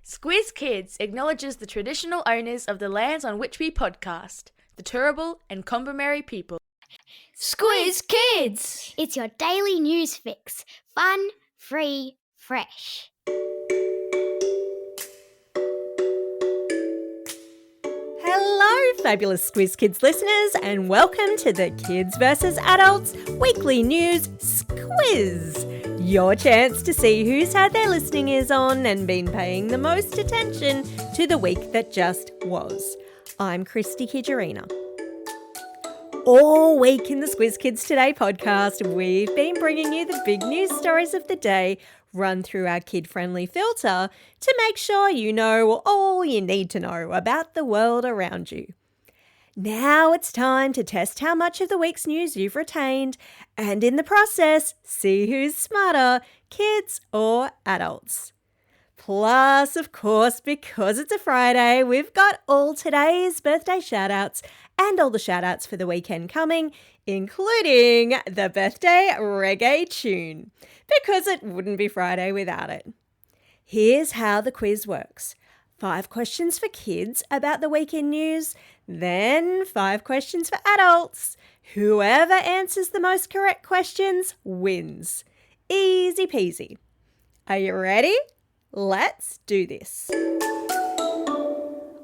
Squiz Kids acknowledges the traditional owners of the lands on which we podcast, the Turrbal and Kombumerri people. Squiz Kids! It's your daily news fix. Fun, free, fresh. Hello, fabulous Squiz Kids listeners, and welcome to the Kids vs. Adults Weekly News Squiz. Your chance to see who's had their listening ears on and been paying the most attention to the week that just was. I'm Christy Kijarina. All week in the Squiz Kids Today podcast, we've been bringing you the big news stories of the day run through our kid-friendly filter to make sure you know all you need to know about the world around you. Now it's time to test how much of the week's news you've retained and in the process, see who's smarter, kids or adults. Plus, of course, because it's a Friday, we've got all today's birthday shout-outs and all the shout-outs for the weekend coming, including the birthday reggae tune, because it wouldn't be Friday without it. Here's how the quiz works. 5 questions for kids about the weekend news, then 5 questions for adults. Whoever answers the most correct questions wins. Easy peasy. Are you ready? Let's do this.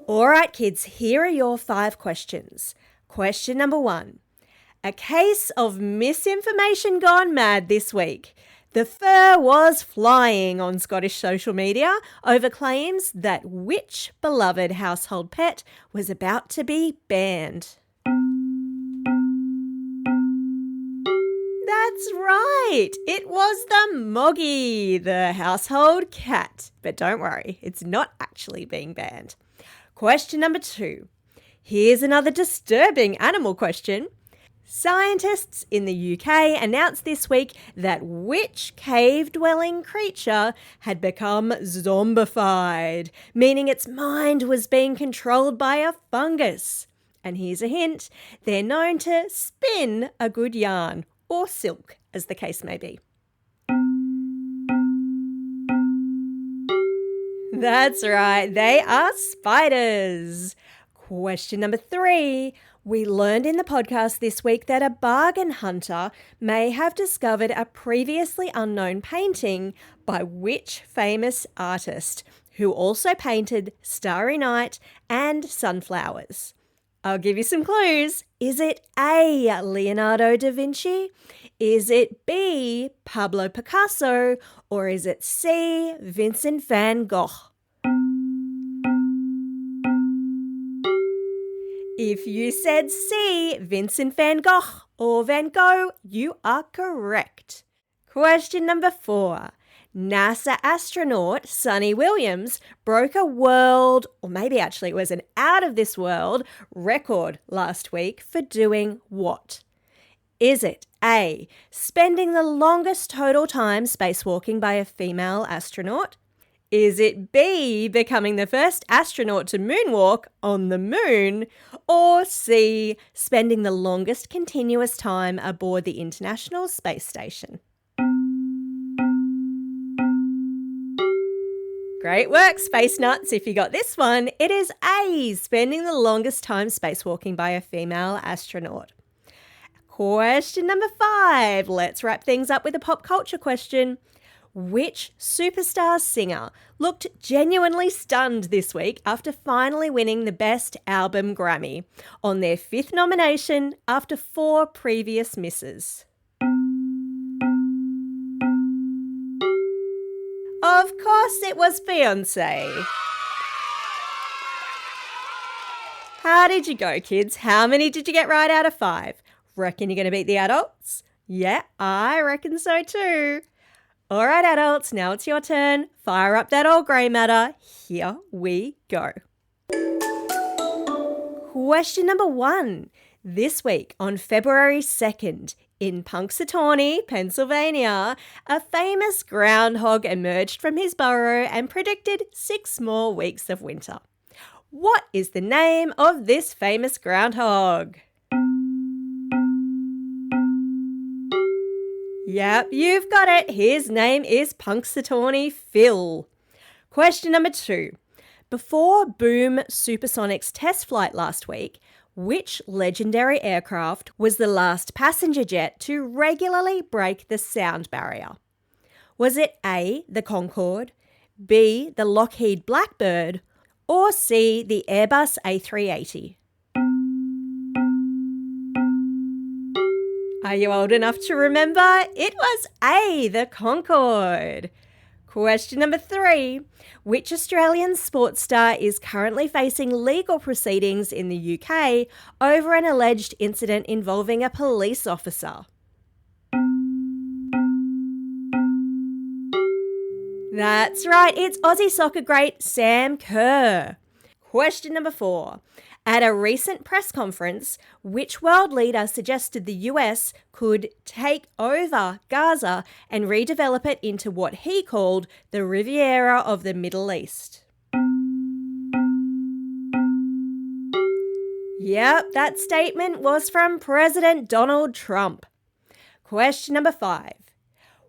All right, kids, here are your 5 questions. Question number 1. A case of misinformation gone mad this week. The fur was flying on Scottish social media over claims that which beloved household pet was about to be banned. That's right, it was the Moggy, the household cat. But don't worry, it's not actually being banned. Question number 2. Here's another disturbing animal question. Scientists in the UK announced this week that which cave-dwelling creature had become zombified, meaning its mind was being controlled by a fungus. And here's a hint, they're known to spin a good yarn, or silk, as the case may be. That's right, they are spiders. Question number 3. We learned in the podcast this week that a bargain hunter may have discovered a previously unknown painting by which famous artist, who also painted Starry Night and sunflowers. I'll give you some clues. Is it A, Leonardo da Vinci? Is it B, Pablo Picasso? Or is it C, Vincent van Gogh? If you said C, Vincent van Gogh or Van Gogh, you are correct. Question number 4. NASA astronaut Sunny Williams broke a world, or maybe actually it was an out of this world, record last week for doing what? Is it A, spending the longest total time spacewalking by a female astronaut? Is it B, becoming the first astronaut to moonwalk on the moon? Or C, spending the longest continuous time aboard the International Space Station? Great work, Space Nuts. If you got this one, it is A, spending the longest time spacewalking by a female astronaut. Question number 5. Let's wrap things up with a pop culture question. Which superstar singer looked genuinely stunned this week after finally winning the Best Album Grammy on their 5th nomination after 4 previous misses? Of course it was Beyoncé. How did you go, kids? How many did you get right out of 5? Reckon you're going to beat the adults? Yeah, I reckon so too. All right, adults, now it's your turn. Fire up that old grey matter. Here we go. Question number 1. This week on February 2nd, in Punxsutawney, Pennsylvania, a famous groundhog emerged from his burrow and predicted 6 more weeks of winter. What is the name of this famous groundhog? Yep, you've got it. His name is Punxsutawney Phil. Question number 2. Before Boom Supersonics test flight last week, which legendary aircraft was the last passenger jet to regularly break the sound barrier? Was it A, the Concorde, B, the Lockheed Blackbird, or C, the Airbus A380? Are you old enough to remember? It was A, the Concorde. Question number 3. Which Australian sports star is currently facing legal proceedings in the UK over an alleged incident involving a police officer? That's right, it's Aussie soccer great Sam Kerr. Question number 4. At a recent press conference, which world leader suggested the US could take over Gaza and redevelop it into what he called the Riviera of the Middle East? Yep, that statement was from President Donald Trump. Question number 5.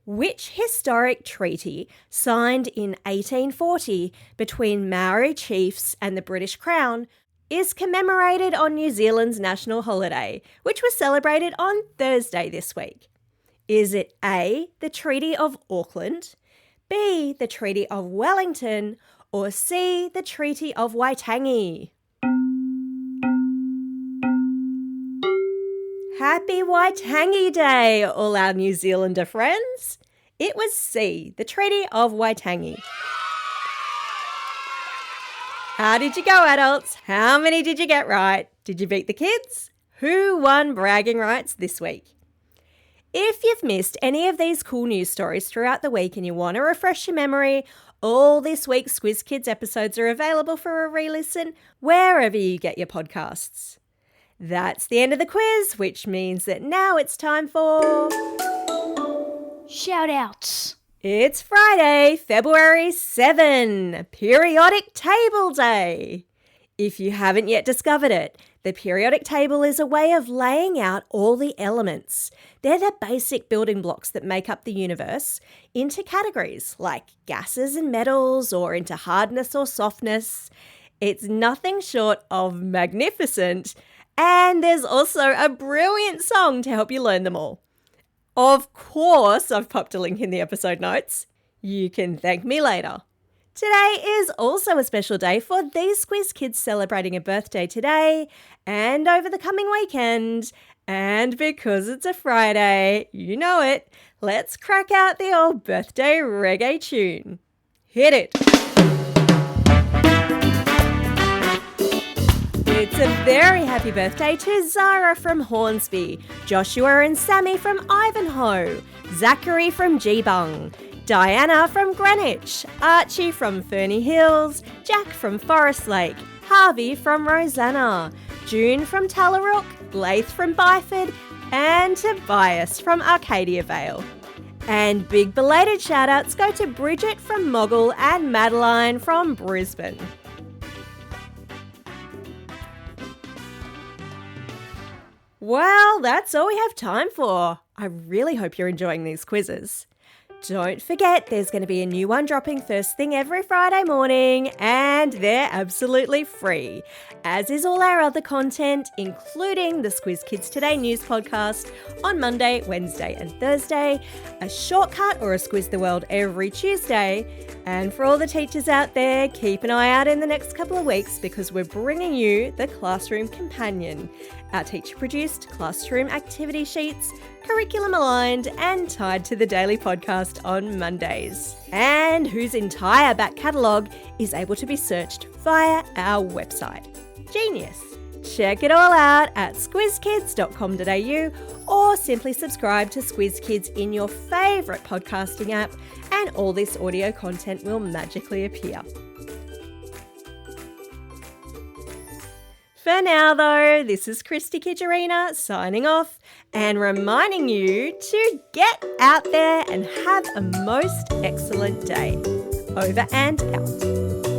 Which historic treaty signed in 1840 between Maori chiefs and the British Crown is commemorated on New Zealand's national holiday, which was celebrated on Thursday this week? Is it A, the Treaty of Auckland, B, the Treaty of Wellington, or C, the Treaty of Waitangi? Happy Waitangi Day, all our New Zealander friends. It was C, the Treaty of Waitangi. How did you go, adults? How many did you get right? Did you beat the kids? Who won bragging rights this week? If you've missed any of these cool news stories throughout the week and you want to refresh your memory, all this week's Squiz Kids episodes are available for a re-listen wherever you get your podcasts. That's the end of the quiz, which means that now it's time for Shout-outs. It's Friday, February 7, Periodic Table Day. If you haven't yet discovered it, the periodic table is a way of laying out all the elements. They're the basic building blocks that make up the universe into categories like gases and metals or into hardness or softness. It's nothing short of magnificent, and there's also a brilliant song to help you learn them all. Of course, I've popped a link in the episode notes. You can thank me later. Today is also a special day for these Squiz Kids celebrating a birthday today and over the coming weekend. And because it's a Friday, you know it, let's crack out the old birthday reggae tune. Hit it! It's a very happy birthday to Zara from Hornsby, Joshua and Sammy from Ivanhoe, Zachary from Geebung, Diana from Greenwich, Archie from Ferny Hills, Jack from Forest Lake, Harvey from Rosanna, June from Tallarook, Laith from Byford, and Tobias from Arcadia Vale. And big belated shout-outs go to Bridget from Moggle and Madeline from Brisbane. Well, that's all we have time for. I really hope you're enjoying these quizzes. Don't forget, there's going to be a new one dropping first thing every Friday morning, and they're absolutely free, as is all our other content, including the Squiz Kids Today news podcast on Monday, Wednesday and Thursday, a shortcut or a Squiz the World every Tuesday, and for all the teachers out there, keep an eye out in the next couple of weeks because we're bringing you the Classroom Companion, our teacher-produced classroom activity sheets, curriculum aligned and tied to the daily podcast on Mondays, and whose entire back catalogue is able to be searched via our website. Genius! Check it all out at squizkids.com.au or simply subscribe to Squiz Kids in your favourite podcasting app and all this audio content will magically appear. For now though, this is Christy Kijarina signing off and reminding you to get out there and have a most excellent day. Over and out.